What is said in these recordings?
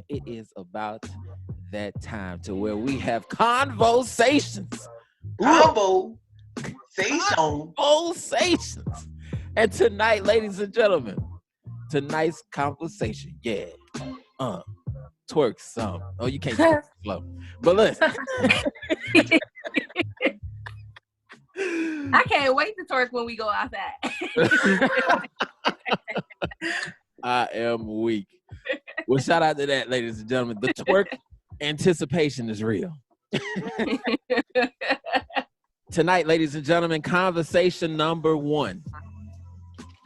it is about that time to where we have conversations. Conversations. And tonight, ladies and gentlemen, tonight's conversation, twerk some. Oh, you can't twerk slow. But listen. I can't wait to twerk when we go outside. I am weak. Well, shout out to that, ladies and gentlemen. The twerk anticipation is real. Tonight, ladies and gentlemen, conversation number one.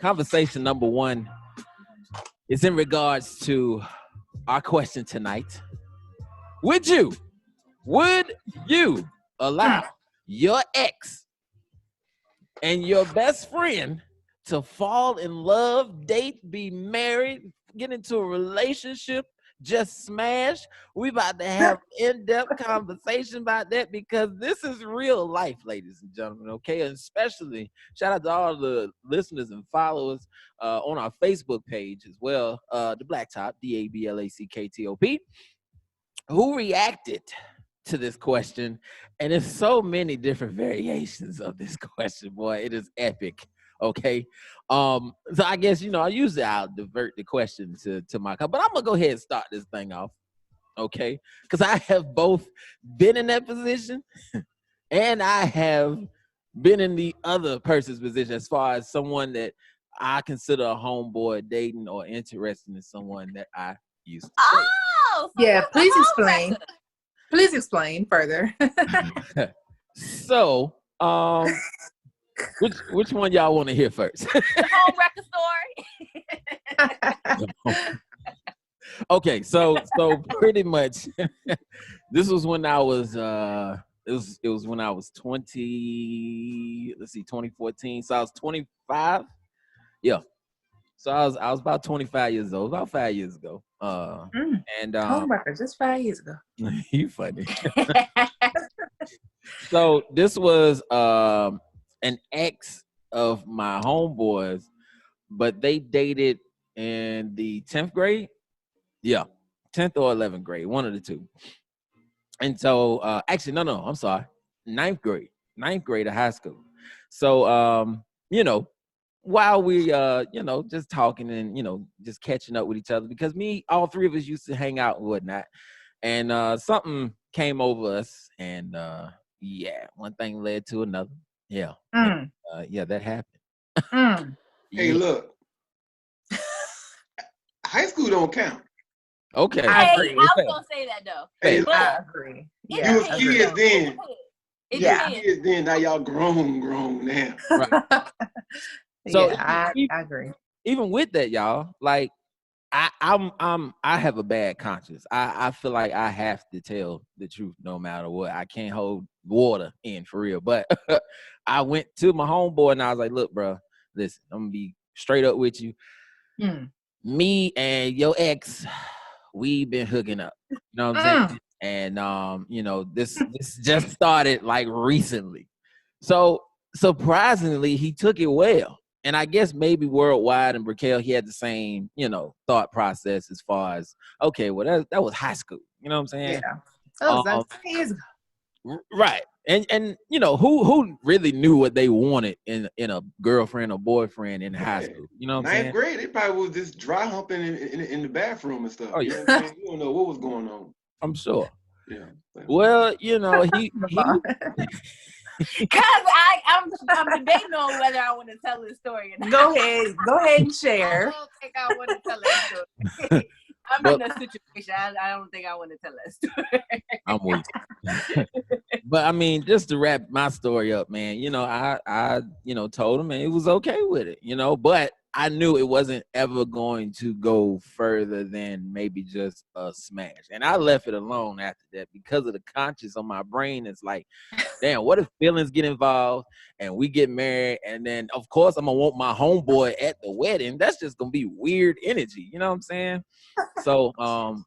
Conversation number one is in regards to our question tonight. Would you allow your ex and your best friend to fall in love, date, be married, get into a relationship, just smash? We about to have in-depth conversation about that because this is real life, ladies and gentlemen, okay? And especially, shout out to all the listeners and followers on our Facebook page as well, the BlackTop, DABLACKTOP, who reacted to this question. And there's so many different variations of this question, boy. It is epic. Okay. So I guess, I'll divert the question to my, but I'm gonna go ahead and start this thing off. Okay. Because I have both been in that position and I have been in the other person's position as far as someone that I consider a homeboy dating or interested in someone that I used to date. Oh, yeah, please explain. Please explain further. So, which one y'all want to hear first? The home record story. Okay, so pretty much, this was when I was it was when I was 2014. So I was 25. Yeah. So I was about 25 years old, about 5 years ago. And home record just 5 years ago. You funny. So this was an ex of my homeboys, but they dated in the 10th grade. Yeah, 10th or 11th grade, one of the two. And so, actually, no, I'm sorry, 9th grade of high school. So, while we, just talking and, just catching up with each other, because all three of us used to hang out and whatnot. And something came over us, and one thing led to another. Yeah. That happened. Hey, look. High school don't count. Okay. I was gonna say that though. Hey, I agree. Yeah, you was kids then. Yeah. Kids then. Now y'all grown now. Right. So I agree. Even with that, y'all, like I have a bad conscience. I feel like I have to tell the truth no matter what. I can't hold water in for real. But I went to my homeboy and I was like, look, bro, listen, I'm gonna be straight up with you. Me and your ex, we been hooking up. You know what I'm saying? And this just started like recently. So surprisingly, he took it well. And I guess maybe worldwide and Brickell, he had the same, thought process as far as, okay, well, that was high school. You know what I'm saying? Yeah. That was 10 years ago. Right. And who really knew what they wanted in a girlfriend or boyfriend in high school? You know what I'm saying? 9th grade, they probably was just dry humping in the bathroom and stuff. Oh, yeah. You know what I'm saying? You don't know what was going on. I'm sure. Yeah. Well, he Because I'm debating on whether I want to tell this story or not. Go ahead and share. I don't think I want to tell that story. I'm in a situation. I don't think I want to tell that story. I'm weak. But I mean, just to wrap my story up, man, I told him and it was okay with it, but I knew it wasn't ever going to go further than maybe just a smash. And I left it alone after that because of the conscience on my brain. It's like, damn, what if feelings get involved and we get married? And then, of course, I'm going to want my homeboy at the wedding. That's just going to be weird energy. You know what I'm saying? So, but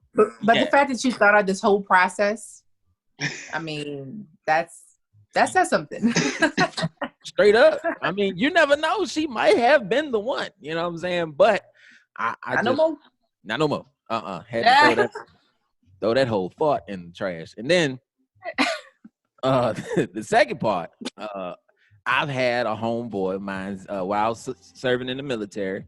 the fact that you thought out this whole process, I mean, that says something. Straight up. I mean, you never know. She might have been the one. You know what I'm saying? But I not no more. Not no more. Had to throw that. throw that whole thought in the trash. And then the second part, I've had a homeboy of mine while I was serving in the military.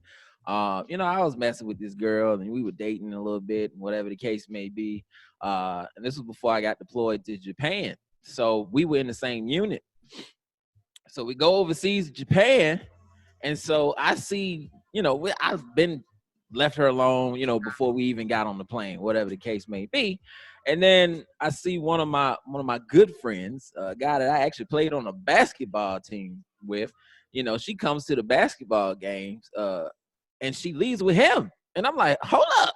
You know, I was messing with this girl and we were dating a little bit, whatever the case may be. And this was before I got deployed to Japan. So we were in the same unit. So we go overseas to Japan. And so I see, you know, I've been left her alone, you know, before we even got on the plane, whatever the case may be. And then I see one of my good friends, a guy that I actually played on a basketball team with. You know, she comes to the basketball games, and she leaves with him. And I'm like, hold up,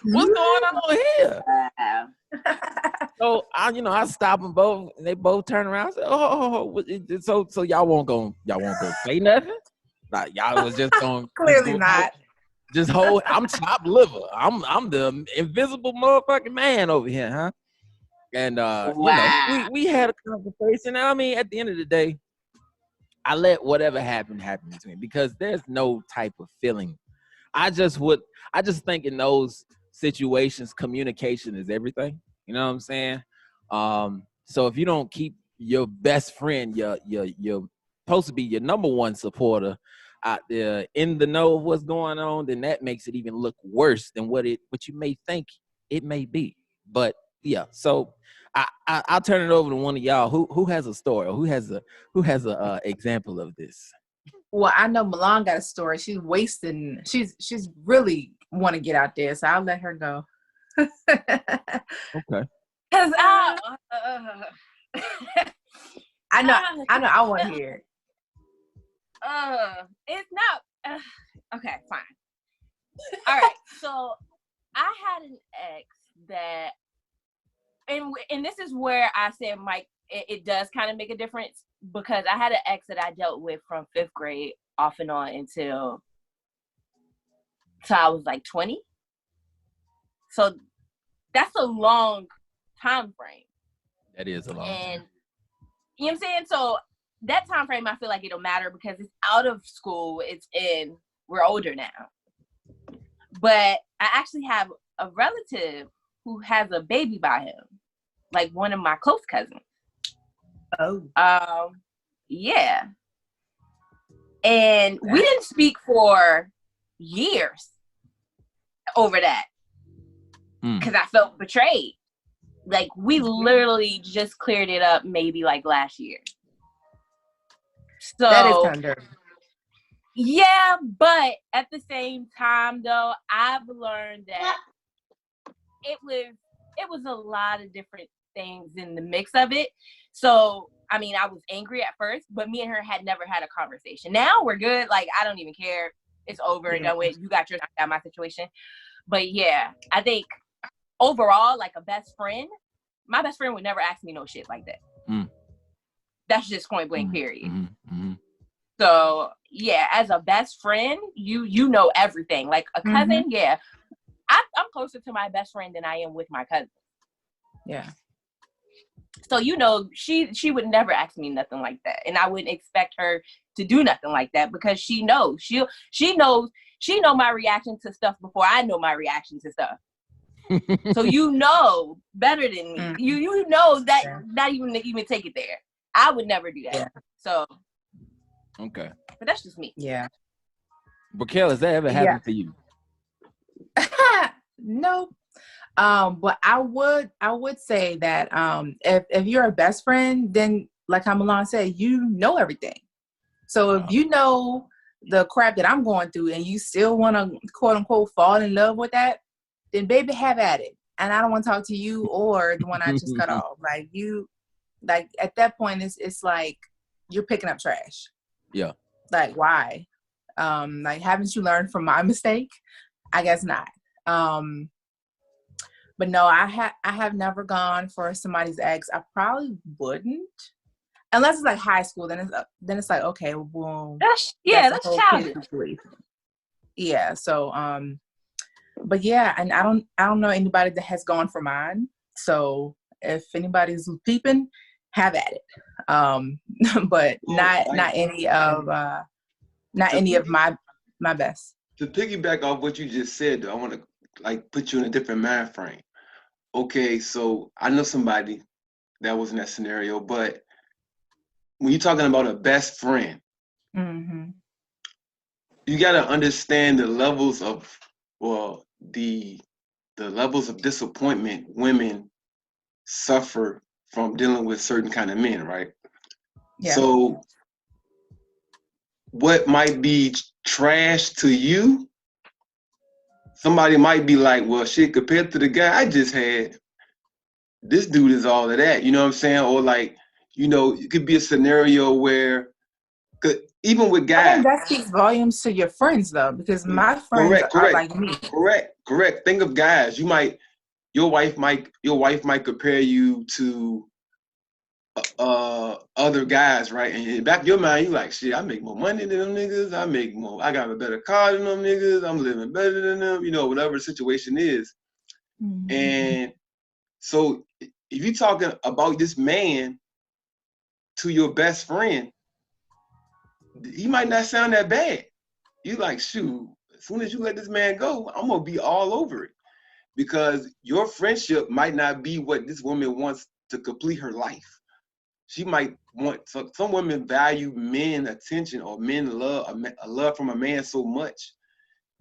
what's going on here? So I stop them both, and they both turn around. And say, oh, so y'all won't go say nothing? Like y'all was just going clearly not. Just hold. I'm chopped liver. I'm the invisible motherfucking man over here, huh? And we had a conversation. I mean, at the end of the day, I let whatever happen between, because there's no type of feeling. I just think in those situations, communication is everything. You know what I'm saying? So if you don't keep your best friend, you're supposed to be your number one supporter out there in the know of what's going on, then that makes it even look worse than what you may think it may be. But yeah, so I'll turn it over to one of y'all who has a story, or who has a example of this. Well, I know Milan got a story. She's wasting. She's really want to get out there, so I'll let her go. Okay. Cause I know. I want to hear it. It's not okay. Fine. All right. So I had an ex that, and this is where I said, Mike, it does kind of make a difference, because I had an ex that I dealt with from 5th grade off and on until I was like 20. So that's a long time frame. That is a long time. You know what I'm saying? So that time frame, I feel like it'll matter because it's out of school, we're older now. But I actually have a relative who has a baby by him, like one of my close cousins. Oh. Yeah. And we didn't speak for years over that, because I felt betrayed. Like, we literally just cleared it up maybe like last year. So that is kind of dirty. Yeah, but at the same time, though, I've learned that it was a lot of different things in the mix of it. So, I mean, I was angry at first, but me and her had never had a conversation. Now we're good. Like, I don't even care. It's over and done with. You got yours, I got my situation. But yeah, I think overall, like a best friend, my best friend would never ask me no shit like that. That's just point blank, period. So yeah, as a best friend, you know everything. Like a cousin, yeah. I'm closer to my best friend than I am with my cousin. Yeah. So, you know, she would never ask me nothing like that. And I wouldn't expect her to do nothing like that, because she knows. She knows my reaction to stuff before I know my reaction to stuff. So you know better than me. You know that not even take it there. I would never do that. Yeah. So okay. But that's just me. Yeah. Raquel, has that ever happened to you? No. But I would say that if you're a best friend, then like how Milan said, you know everything. So if you know the crap that I'm going through and you still want to quote unquote fall in love with that, then baby, have at it. And I don't want to talk to you or the one I just cut off. Like at that point, it's like you're picking up trash. Yeah. Like why? Like haven't you learned from my mistake? I guess not. But no, I have never gone for somebody's ex. I probably wouldn't, unless it's like high school. Then it's like, okay, well, that's childish. Yeah. So but yeah, and I don't know anybody that has gone for mine. So if anybody's peeping, have at it. But not any of my best. To piggyback off what you just said, though, I want to like put you in a different mind frame. Okay, so I know somebody that was in that scenario, but when you're talking about a best friend, Mm-hmm. you got to understand the levels of, well, the levels of disappointment women suffer from dealing with certain kind of men, right? Yeah. So what might be trash to you, somebody might be like, well, shit, compared to the guy I just had, this dude is all of that. You know what I'm saying? Or like, it could be a scenario where, 'cause even with I think guys, that speaks volumes to your friends, though, because my friends correct, are correct, like me. correct. Think of guys. Your wife might compare you to other guys, right? And in the back of your mind, you like, shit, I make more money than them niggas. I got a better car than them niggas. I'm living better than them. Whatever the situation is. Mm-hmm. And so, if you're talking about this man to your best friend, he might not sound that bad. You like, shoot, as soon as you let this man go, I'm gonna be all over it, because your friendship might not be what this woman wants to complete her life. She might want some women value men attention or men love a love from a man so much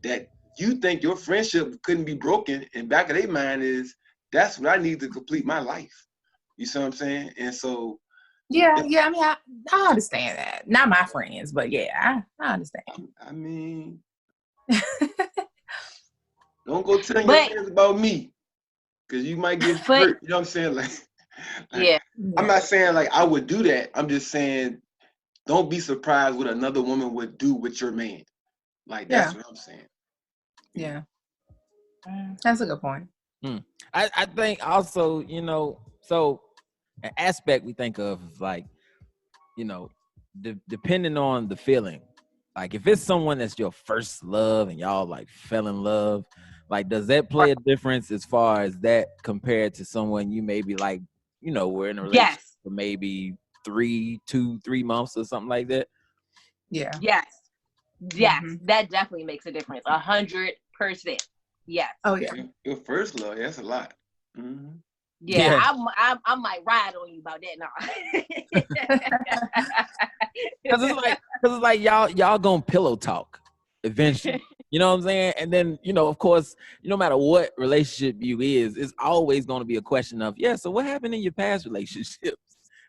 that you think your friendship couldn't be broken, and back of their mind is, that's what I need to complete my life. You see what I'm saying? And so, Yeah. I mean, I understand that. Not my friends, but yeah, I understand. I mean, don't go telling your But friends about me, because you might get but hurt. You know what I'm saying? Like, yeah. I'm Yeah. not saying like I would do that. I'm just saying, don't be surprised what another woman would do with your man. Like, Yeah. that's what I'm saying. Yeah. That's a good point. Hmm. I think also, so an aspect we think of is like, depending on the feeling. Like if it's someone that's your first love and y'all like fell in love, like does that play a difference as far as that compared to someone you maybe like, we're in a relationship Yes. for maybe 3 months or something like that? Yeah. Yes. Yes. Mm-hmm. That definitely makes a difference. 100%. Yes. Oh yeah. Your first love, that's a lot. Mm-hmm. Yeah. Yeah. I might ride on you about that now. Cause it's like y'all gonna pillow talk eventually. You know what I'm saying? And then, of course, no matter what relationship you is, it's always gonna be a question of, yeah, so what happened in your past relationships?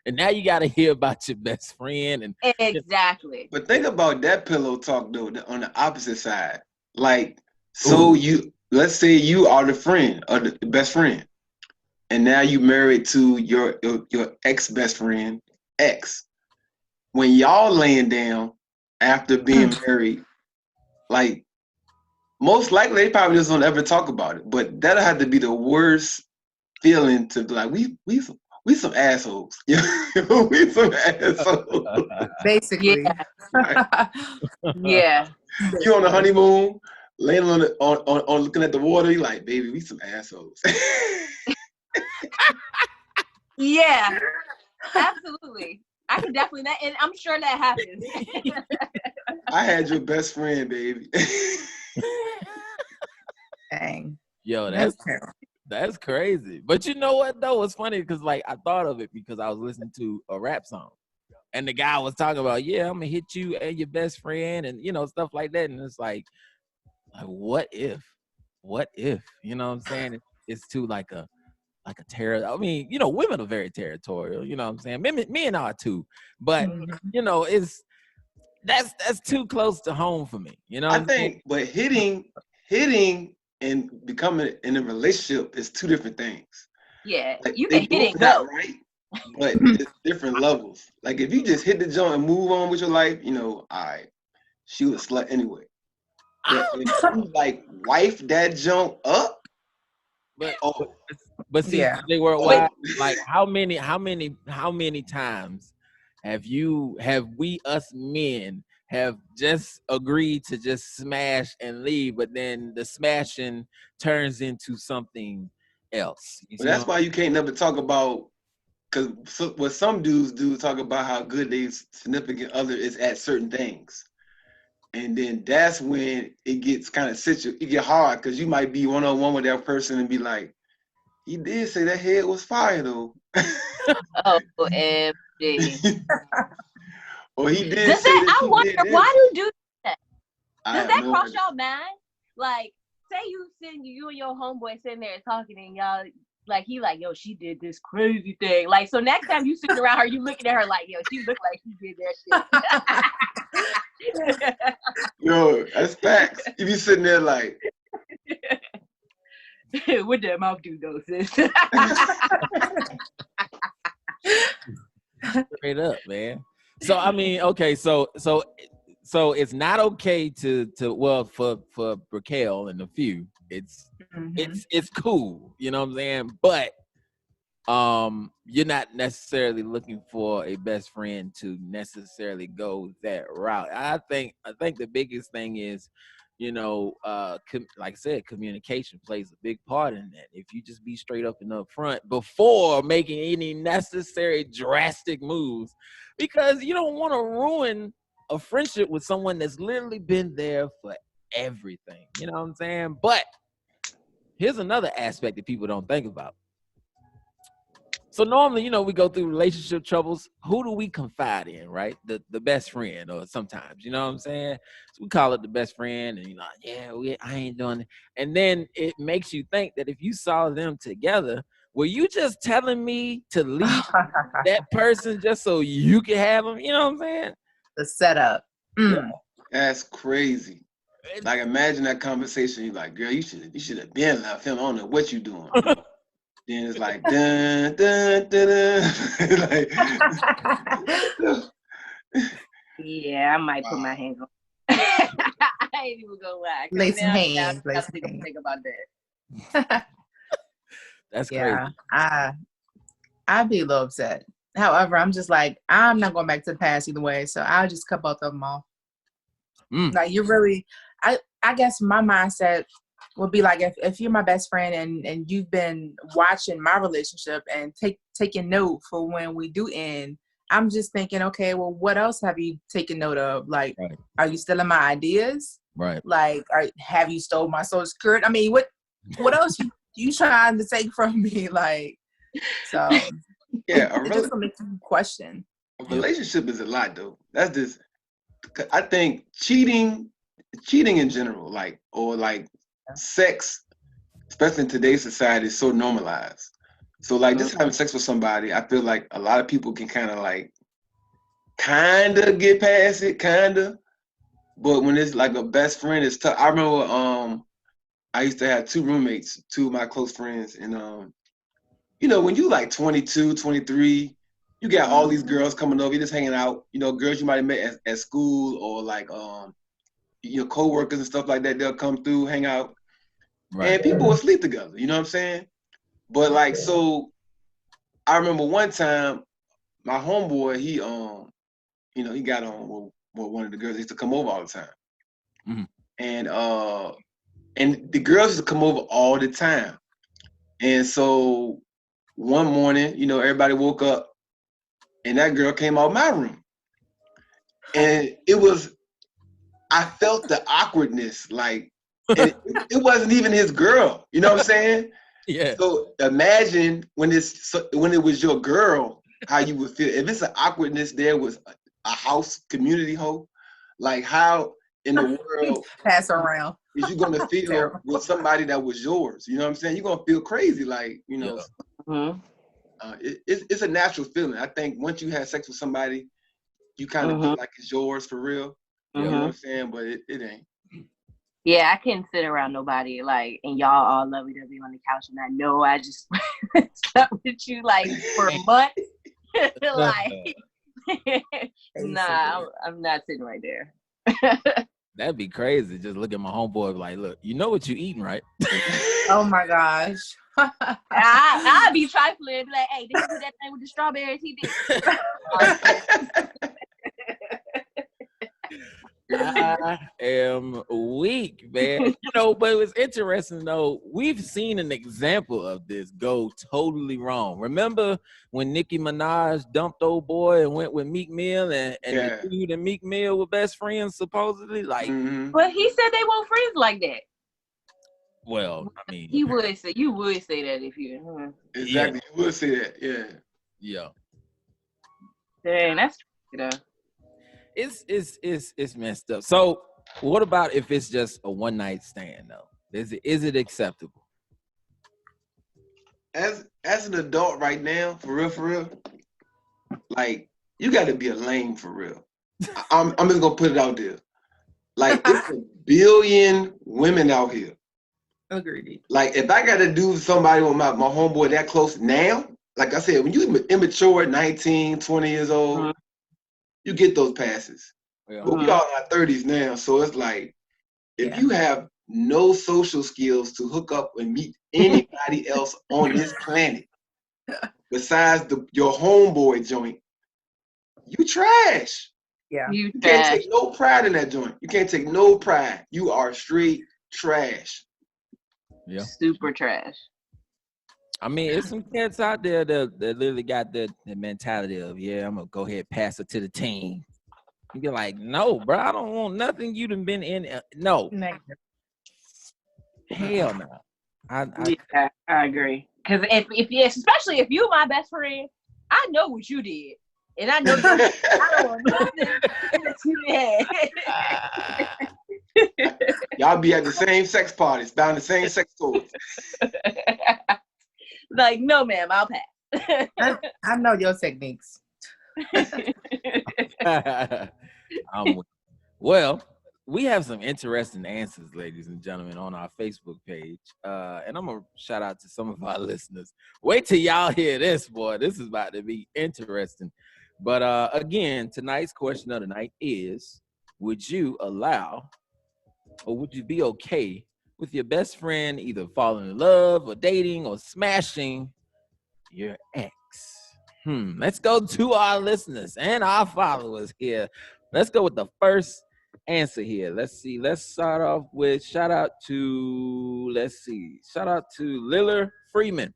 And now you gotta hear about your best friend and Exactly. But think about that pillow talk though, on the opposite side. Like, so ooh. let's say you are the friend or the best friend, and now you married to your ex best friend ex. When y'all laying down after being married, like, most likely they probably just don't ever talk about it. But that'll have to be the worst feeling to be like, we some assholes. We some assholes. Basically. Yeah. Yeah. You on the honeymoon, laying on looking at the water, you like, baby, we some assholes. Yeah. Absolutely. I can definitely that, and I'm sure that happens. I had your best friend, baby. Dang. Yo, That's terrible. that's crazy. But you know what though? It's funny because like I thought of it because I was listening to a rap song. And the guy was talking about, yeah, I'm gonna hit you and your best friend, and stuff like that. And it's like what if? What if? You know what I'm saying? It's too like a terror. I mean, women are very territorial. You know what I'm saying? Men are too, but Mhm. it's that's too close to home for me. You know I what I'm saying? think, but hitting and becoming in a relationship is two different things. Yeah. Like, You they can hit both and not go. right, but it's different levels. Like, if you just hit the joint and move on with your life, all right, she was a slut anyway. But if you like wife that junk up, But but, oh, but see, Yeah. they But worldwide. Like how many times have we us men have just agreed to just smash and leave, but then the smashing turns into something else. You but see what that's I'm why you can't never talk about, because what some dudes do talk about how good their significant other is at certain things. And then that's when it gets kind of it get hard because you might be one-on-one with that person and be like, he did say that head was fire though. Oh, MG. Or he did Does say that? that I she wonder did this. why do that. I Does have that no cross idea. y'all mind? Like, say you and your homeboy sitting there talking, and y'all like he like, yo, she did this crazy thing. Like, so next time you sitting around her, you looking at her like, yo, she looked like she did that shit. Yo, that's facts. You be sitting there like, What that mouth do though, sis? Straight up, man. So I mean, okay, so it's not okay to well for Raquel and a few, it's cool, you know what I'm saying? But you're not necessarily looking for a best friend to necessarily go that route. I think the biggest thing is, you know, like I said, communication plays a big part in that. If you just be straight up and upfront before making any necessary drastic moves, because you don't want to ruin a friendship with someone that's literally been there for everything. You know what I'm saying? But here's another aspect that people don't think about. So normally, you know, we go through relationship troubles. Who do we confide in, right? The best friend, or sometimes, you know what I'm saying? So we call it the best friend, and I ain't doing it. And then it makes you think that if you saw them together, were you just telling me to leave that person just so you can have them? You know what I'm saying? The setup. Yeah. that's crazy. Like, imagine that conversation. You like, girl, you should have been left him. I don't know what you doing. Then it's like dun dun dun, dun. Like, Yeah, I might put my hands on. I ain't even gonna lie. Lay some Now hands. I think about that. That's Yeah, crazy. I'd be a little upset. However, I'm just like, I'm not going back to the past either way, so I'll just cut both of them off. Like, you really, I guess my mindset would be like, if you're my best friend and you've been watching my relationship and taking note for when we do end, I'm just thinking, okay, well, what else have you taken note of? Like, Right. Are you stealing my ideas? Right. Like, have you stole my social security? I mean, what else you trying to take from me? Like, so yeah, it just makes you question. a relationship is a lot though. That's just, I think cheating in general, like, or like sex, especially in today's society, is so normalized. So like just having sex with somebody, I feel like a lot of people can kind of get past it, but when it's like a best friend, it's tough. I remember I used to have two roommates, two of my close friends, and you know, when you like 22, 23, you got all these girls coming over, you're just hanging out, you know, girls you might have met at school, or like your coworkers and stuff like that, they'll come through, hang out, and people will sleep together, you know what I'm saying? But like, so I remember one time my homeboy, he you know, he got on with one of the girls that used to come over all the time. Mm-hmm. And the girls used to come over all the time. And so one morning, you know, everybody woke up and that girl came out of my room. And I felt the awkwardness, like, and it wasn't even his girl, you know what I'm saying? Yeah. So imagine when it was your girl, how you would feel. If it's an awkwardness there with a house community hoe, like how in the world pass around is you gonna feel with somebody that was yours? You know what I'm saying? You're gonna feel crazy, like, you know. It's a natural feeling. I think once you have sex with somebody, you kind of feel like it's yours for real. You know what I'm saying? But it ain't. Yeah, I can't sit around nobody like, and y'all all lovey-dovey on the couch, and I know I just slept with you like for a month. Like, nah, I'm not sitting right there. That'd be crazy. Just look at my homeboy like, look, you know what you eating, right? Oh my gosh. I'll be trifling, be like, hey, did you do that thing with the strawberries? He did. I am weak, man. You know, but it was interesting though. We've seen an example of this go totally wrong. Remember when Nicki Minaj dumped old boy and went with Meek Mill, and the Yeah. dude and Meek Mill were best friends supposedly? Like, Mhm. But he said they weren't friends like that. well, I mean, You would say that if you. yeah, Exactly. You would say that. Yeah. yeah. Dang, that's you know. It's messed up. So, what about if it's just a one night stand though? Is it acceptable? As an adult right now, for real, like you got to be a lame for real. I'm just gonna put it out there. Like it's a billion women out here. Agreed. Like if I got to do somebody with my homeboy that close now, like I said, when you immature, 19, 20 years old, you get those passes. Yeah. But we all in our 30s now, so it's like if you have no social skills to hook up and meet anybody else on this planet besides your homeboy joint, you trash. Yeah. You You can't trash. take no pride in that joint. You can't take no pride. You are straight trash. Yeah. Super trash. I mean, it's some cats out there that literally got the mentality of, yeah, I'm gonna go ahead pass it to the team. You be like, no, bro, I don't want nothing you done been in. No, Negative. hell no. Yeah, I agree. Because especially if you my best friend, I know what you did, and I know I don't want nothing that you did. Y'all be at the same sex parties, down the same sex toys. Like, no, ma'am, I'll pass. I know your techniques. Well, we have some interesting answers, ladies and gentlemen, on our Facebook page. And I'm gonna shout out to some of our listeners. Wait till y'all hear this, boy. This is about to be interesting. But again, tonight's question of the night is: would you allow, or would you be okay with your best friend either falling in love or dating or smashing your ex? Let's go to our listeners and our followers here. Let's go with the first answer here. Let's see. Let's start off with shout out to Liller Freeman,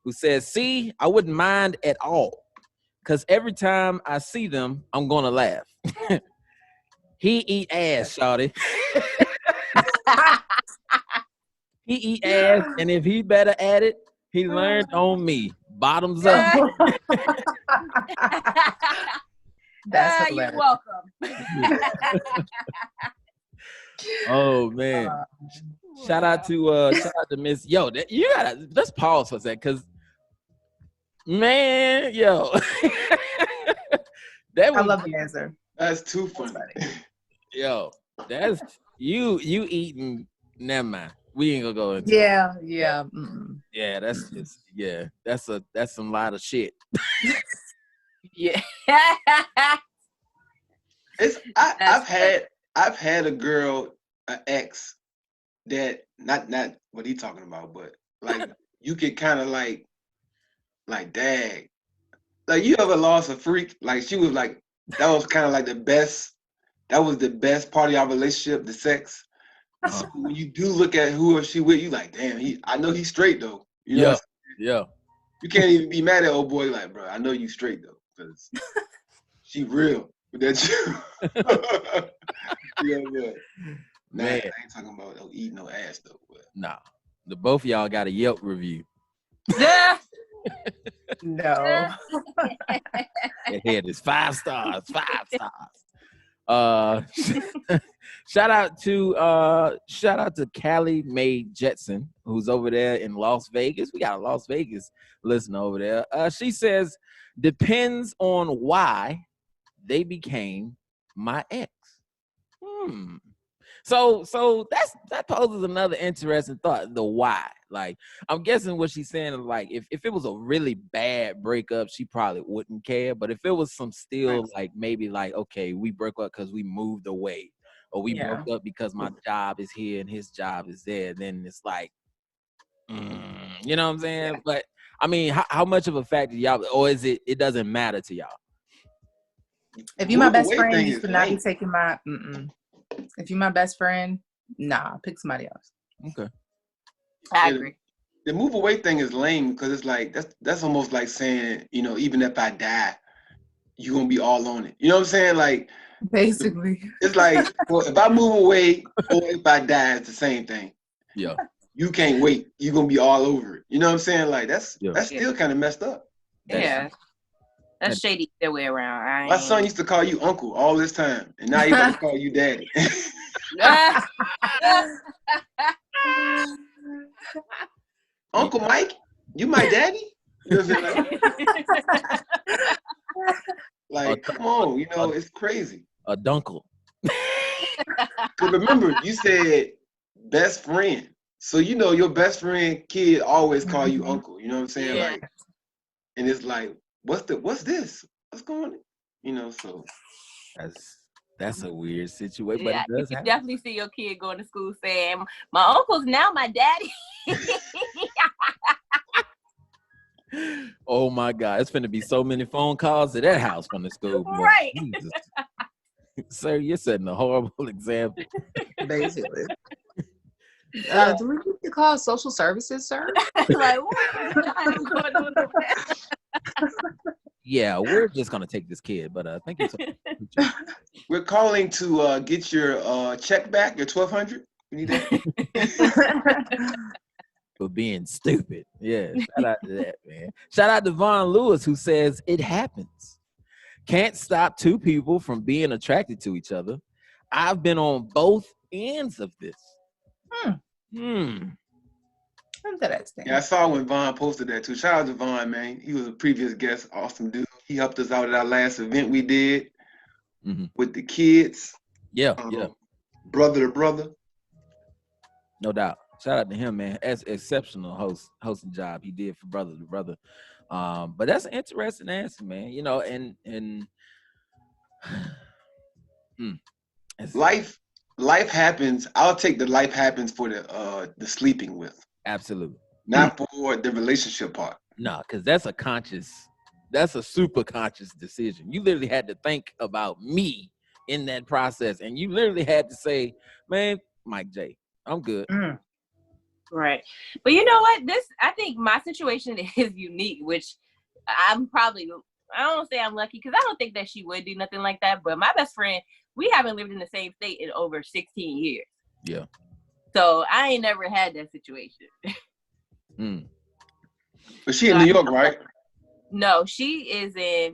who says, see, I wouldn't mind at all. Cause every time I see them, I'm gonna laugh. He eat ass, shawty. He eat ass, and if he better at it, he learned on me. Bottoms up. That's You're hilarious. welcome. Oh man. Shout out to Miss. Yo, you gotta let's pause for a second, cause man, yo. I love the answer. That's too funny. Yo, that's you eating. Never mind. We ain't gonna go into Yeah. Yeah, that's just that's some lot of shit. Yeah. I've had a girl, an ex, that not what he talking about, but like you could kind of like dag. Like you ever lost a freak? Like she was like that was kind of like the best. That was the best part of your relationship, the sex. So when you do look at who or she with, you like, damn, I know he's straight though. You know, yeah. You can't even be mad at old boy like, bro. I know you straight though, because she real with that shit. Yeah. Man, I ain't talking about eating no ass though. But. Nah, the both of y'all got a Yelp review. No. That head is 5 stars. 5 stars. Shout out to Callie Mae Jetson, who's over there in Las Vegas. We got a Las Vegas listener over there. She says, depends on why they became my ex. So that poses another interesting thought, the why. Like, I'm guessing what she's saying is like, if it was a really bad breakup, she probably wouldn't care. But if it was some still like maybe like, okay, we broke up because we moved away, or we broke up because my job is here and his job is there, then it's like, you know what I'm saying? Yeah. But I mean, how much of a factor y'all, or is it doesn't matter to y'all? If you're my Move best away friend, thing you is should not be lame. taking my. If you're my best friend, nah, pick somebody else. Okay. I Yeah, agree. the move away thing is lame because it's like that's almost like saying, you know, even if I die, you're gonna be all on it. You know what I'm saying? Like Basically. it's like, well, if I move away or if I die, it's the same thing. Yeah. You can't wait. You're gonna be all over it. You know what I'm saying? Like that's Yeah. still kind of messed up. That is- Yeah. That's shady the way around. My son used to call you uncle all this time, and now he about to call you daddy. Uncle Mike, you my daddy? You know what I'm saying? Like, come on, you know, it's crazy. A dunkle. Because remember, you said best friend. So you know your best friend kid always call you uncle. You know what I'm saying? Yeah. Like, and it's like, what's this? What's going on? You know, so That's a weird situation, but Yeah, it you does can happen. definitely see your kid going to school saying, "My uncle's now my daddy." Oh my God, it's finna be so many phone calls to that house from the school. Boy. Right. Jesus. Sir, you're setting a horrible example. Basically. Do we need to call social services, sir? Like, what the hell is going on over there? Yeah, we're just gonna take this kid, but thank you so much. we're calling to get your check back, your $1,200. You need that? For being stupid. Yeah, shout out to that, man. Shout out to Von Lewis, who says it happens. Can't stop two people from being attracted to each other. I've been on both ends of this. Yeah, I saw when Vaughn posted that too. Shout out to Vaughn, man. He was a previous guest, awesome dude. He helped us out at our last event we did with the kids. Yeah, yeah. Brother to brother. No doubt. Shout out to him, man. That's exceptional hosting job he did for brother to brother. But that's an interesting answer, man. You know, and life happens. I'll take the life happens for the sleeping with. Absolutely. Not for the relationship part. No, because that's a super conscious decision. You literally had to think about me in that process, and you literally had to say, man, Mike J, I'm good. Right. But you know what? I think my situation is unique, which I'm probably, I don't want to say I'm lucky because I don't think that she would do nothing like that. But my best friend, we haven't lived in the same state in over 16 years. Yeah. So I ain't never had that situation. But she in New York, right? No, she is her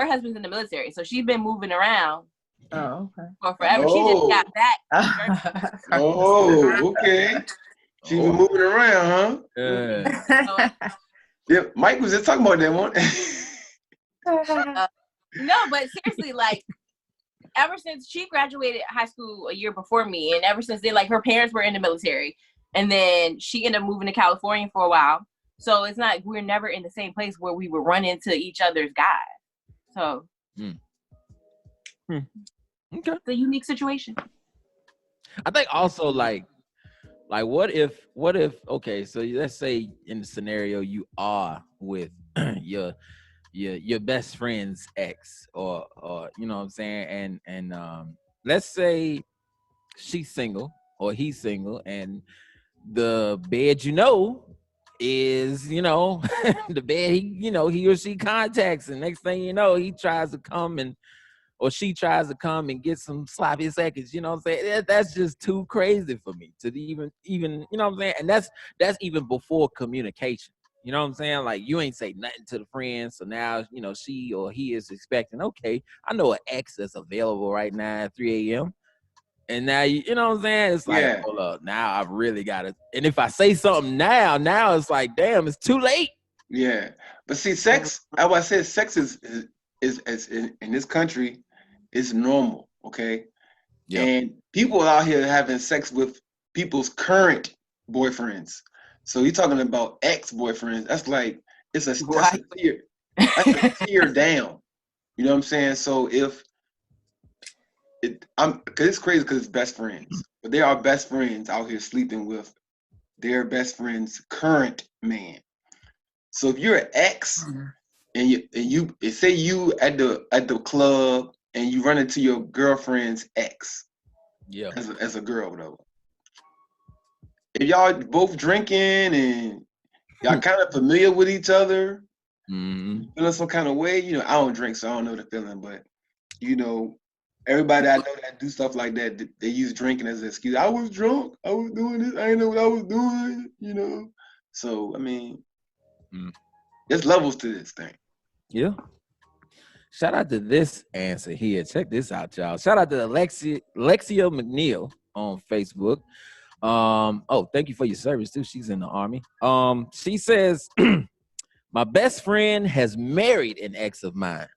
husband's in the military. So she's been moving around. Oh, okay. For forever. She just got back. Oh, okay. She been moving around, huh? Yeah, Mike was just talking about that one. No, but seriously, like, ever since she graduated high school a year before me, and ever since then, like, her parents were in the military, and then she ended up moving to California for a while. So it's not, we're never in the same place where we would run into each other's guys. So okay, it's a unique situation. I think also like what if okay, so let's say in the scenario you are with your best friend's ex or you know what I'm saying, and let's say she's single or he's single, and the bed is the bed he or she contacts, and next thing you know he tries to come or she tries to come and get some sloppy seconds, you know what I'm saying? That's just too crazy for me to even, you know what I'm saying? And that's even before communication. You know what I'm saying? Like, you ain't say nothing to the friend, so now, she or he is expecting, okay, I know an ex that's available right now at 3 a.m. And now, you know what I'm saying? It's like, hold up, now I've really got to, and if I say something now it's like, damn, it's too late. Yeah. But see, sex, as I said, sex is in this country is normal, okay? Yep. And people out here having sex with people's current boyfriends. So you're talking about ex-boyfriends. That's like, that's a tier down. You know what I'm saying? So because it's crazy because it's best friends. But there are best friends out here sleeping with their best friend's current man. So if you're an ex and you say you at the club and you run into your girlfriend's ex Yeah. as a girl, whatever. If y'all both drinking and y'all kind of familiar with each other, feeling some kind of way, I don't drink, so I don't know the feeling, but everybody I know that do stuff like that, they use drinking as an excuse. I was drunk. I was doing this. I didn't know what I was doing. So, I mean, there's levels to this thing. Yeah. Shout out to this answer here. Check this out, y'all. Shout out to Lexia McNeil on Facebook. Thank you for your service too. She's in the Army. She says, my best friend has married an ex of mine,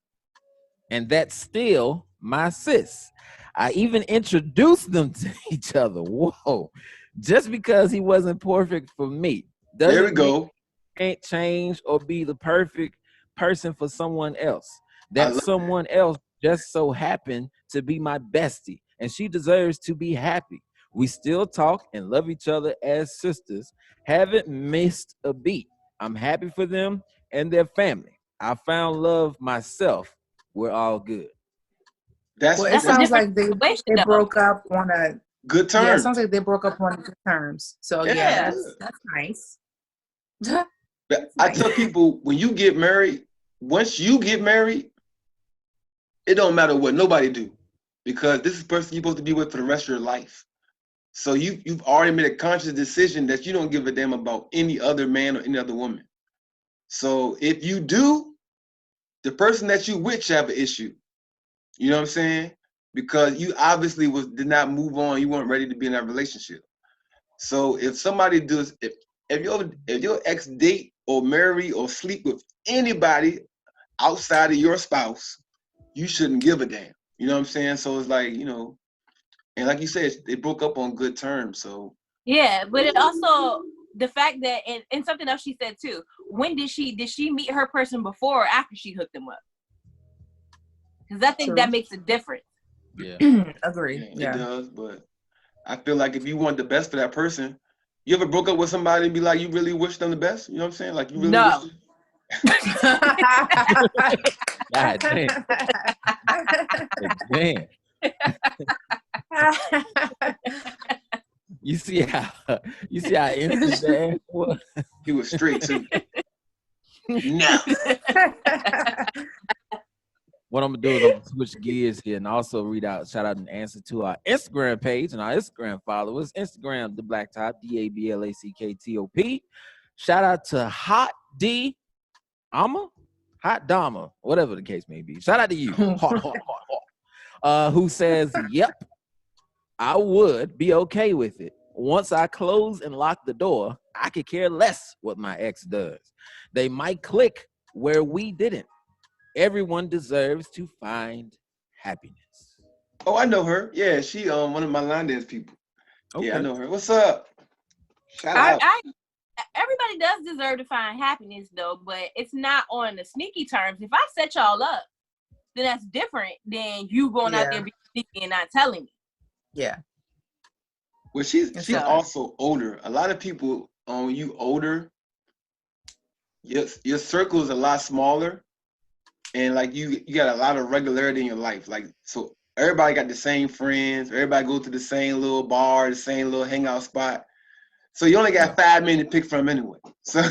and that's still my sis. I even introduced them to each other. Whoa. Just because he wasn't perfect for me. There we go. Can't change or be the perfect person for someone else. That someone else just so happened to be my bestie, and she deserves to be happy. We still talk and love each other as sisters. Haven't missed a beat. I'm happy for them and their family. I found love myself. We're all good. It sounds like they broke up on a good terms. Yeah, it sounds like they broke up on good terms. So yeah, that's nice. I tell people, when you get married, once you get married, it don't matter what nobody do, because this is the person you're supposed to be with for the rest of your life. So you've already made a conscious decision that you don't give a damn about any other man or any other woman. So if you do, the person that you with should have an issue. You know what I'm saying? Because you obviously did not move on. You weren't ready to be in that relationship. So if somebody does, if your ex date or marry or sleep with anybody outside of your spouse, you shouldn't give a damn. You know what I'm saying? So it's like, and like you said, they broke up on good terms. So yeah, but it also, the fact that, and something else she said too, when did she meet her person before or after she hooked them up? Because I think that makes a difference. Yeah. Agree. Yeah, it does, but I feel like if you want the best for that person, you ever broke up with somebody and be like, you really wish them the best? You know what I'm saying? Like, you really wish them? God damn. Damn. You see how instant that was? He was straight too. No. What I'm gonna do is I'm gonna switch gears here and also read out, shout out and answer to our Instagram page and our Instagram followers. Instagram, the BlackTop, DABLACKTOP. Shout out to Hot D Hot Dama, whatever the case may be. Shout out to you, hot. Who says, yep, I would be okay with it. Once I close and lock the door, I could care less what my ex does. They might click where we didn't. Everyone deserves to find happiness. Oh, I know her. Yeah, she one of my line dance people. Okay. Yeah, I know her. What's up? Shout out. Everybody does deserve to find happiness though, but it's not on the sneaky terms. If I set y'all up, then that's different than you going out there being sneaky and not telling me. Yeah. Well, she's also older. A lot of people, when you older, your circle is a lot smaller, and like you got a lot of regularity in your life. Like, so everybody got the same friends. Everybody go to the same little bar, the same little hangout spot. So you only got 5 men to pick from anyway. So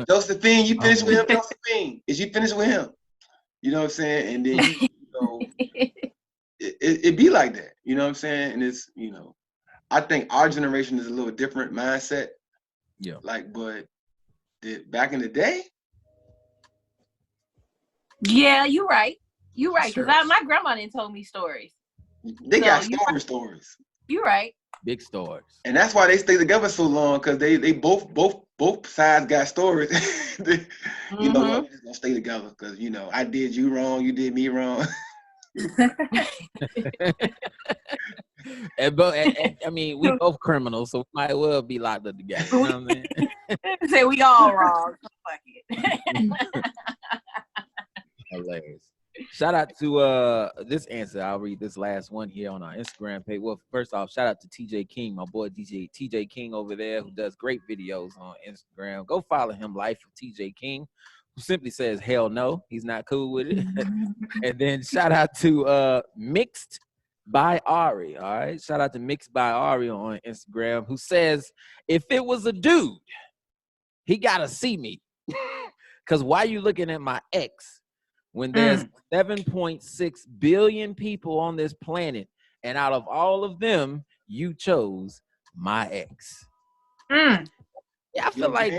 Josephine, you finish with him. Josephine, is you finished with him? You know what I'm saying? And then it be like that. You know what I'm saying? And it's, I think our generation is a little different mindset. Yeah. Like, but back in the day. Yeah, you're right. You're right. Because my grandma didn't told me stories. They got stories. You're right. Big stories. And that's why they stay together so long, because they both sides got stories. You know what? We're just gonna stay together because I did you wrong, you did me wrong. I mean, we both criminals, so we might well be locked up together. You know what I mean? Say we all wrong. Fuck it. Hilarious. Shout out to this answer. I'll read this last one here on our Instagram page. Well, first off, shout out to TJ King, my boy TJ King over there, who does great videos on Instagram. Go follow him, Life of TJ King, who simply says hell no, he's not cool with it. And then shout out to Mixed by Ari. All right. Shout out to Mixed by Ari on Instagram, who says, if it was a dude, he gotta see me. Cause why you looking at my ex when there's 7.6 billion people on this planet, and out of all of them, you chose my ex? Yeah, I feel like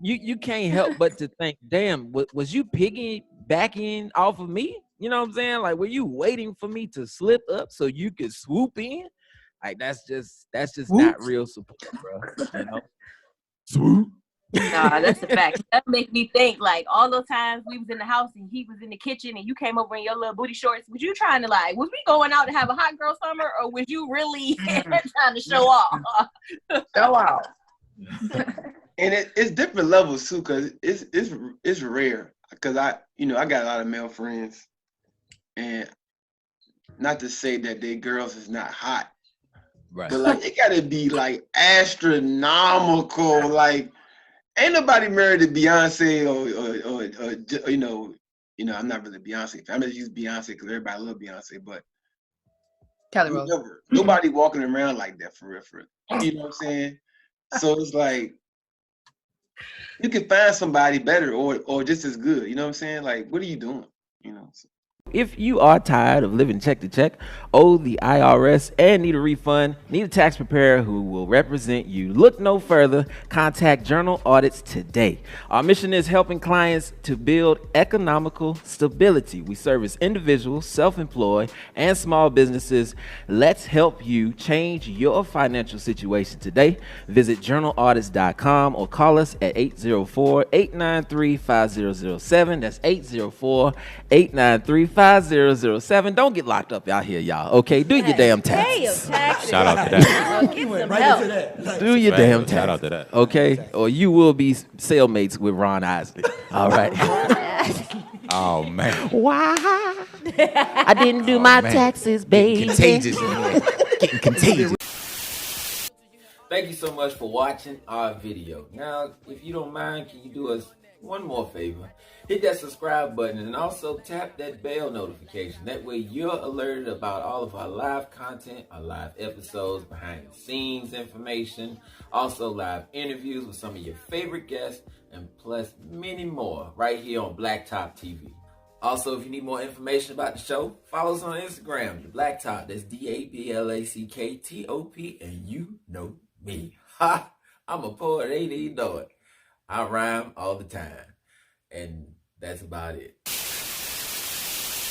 you can't help but to think, damn, was you piggybacking off of me? You know what I'm saying? Like, were you waiting for me to slip up so you could swoop in? Like, that's just not real support, bro. You know? Swoop. Nah, that's a fact. That makes me think, like, all those times we was in the house and he was in the kitchen and you came over in your little booty shorts. Was you trying to, like, was we going out to have a hot girl summer, or was you really trying to show off? Show off. And it's different levels too, cause it's rare. Cause I got a lot of male friends, and not to say that they girls is not hot, Right? but like it gotta be like astronomical. Like ain't nobody married to Beyonce or I'm not really a Beyonce fan. I'm just use Beyonce because everybody love Beyonce, but Kelly Rose. Nobody walking around like that for real. You know what I'm saying? So it's like you can find somebody better or just as good. You know what I'm saying? Like, what are you doing? You know. If you are tired of living check to check, owe the IRS, and need a refund, need a tax preparer who will represent you, look no further. Contact Journal Audits today. Our mission is helping clients to build economical stability. We service individuals, self-employed, and small businesses. Let's help you change your financial situation today. Visit journalaudits.com or call us at 804-893-5007. That's 804-893-5007. Don't get locked up out here, y'all. Okay, do your damn taxes. Shout out to that. Get some help. Do your damn Shout out taxes. to that. Okay, or you will be cellmates with Ron Isley. All right. Oh man. Why? I didn't do my taxes, baby. Contagious. Getting contagious. Thank you so much for watching our video. Now, if you don't mind, can you do us one more favor? Hit that subscribe button and also tap that bell notification. That way you're alerted about all of our live content, our live episodes, behind the scenes information, also live interviews with some of your favorite guests, and plus many more right here on BlackTop TV. Also, if you need more information about the show, follow us on Instagram, the BlackTop. That's DABLACKTOP, and you know me. Ha! I'm a poet, ain't even know it. I rhyme all the time. And that's about it.